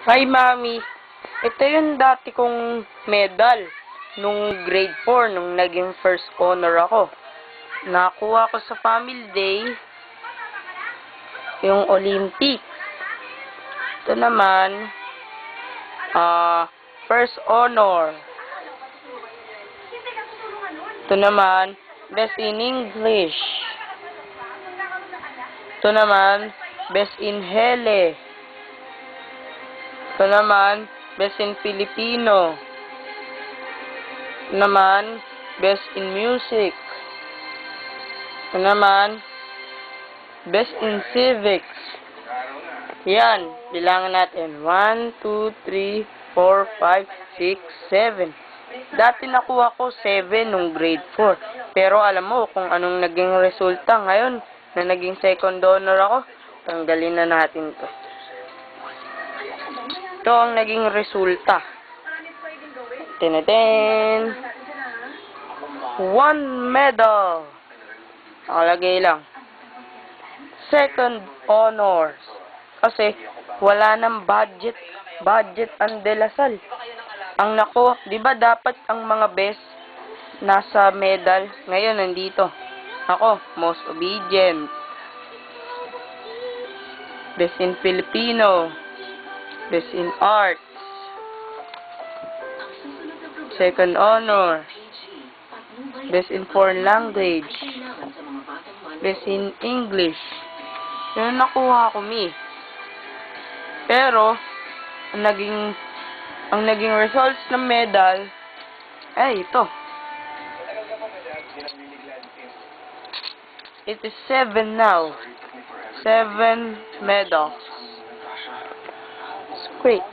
Hi, Mami. Ito yung dati kong medal nung grade 4, nung naging first honor ako. Nakuha ko sa Family Day yung Olympics. Ito naman, first honor. Ito naman, best in English. Ito naman, best in Hele. Ito naman, best in Filipino. Ito naman, best in music. Ito naman, best in civics. Yan, bilangan natin. 1, 2, 3, 4, 5, 6, 7. Dati nakuha ko 7 nung grade 4. Pero alam mo kung anong naging resulta ngayon na naging second honor ako. Tanggalin na natin to. Ito ang naging resulta. Tineten. 1 medal. Nakalagay lang. Second honors. Kasi wala nang budget ang De La Salle. Ang nako, 'di ba dapat ang mga best nasa medal, ngayon nandito. Ako, most obedient. Best in Filipino. Best in arts. Second honor. Best in foreign language. Best in English. Yun nakuha ko, Mi. Pero, ang naging results ng medal, ay ito. It is 7 now. 7 medals. It's great.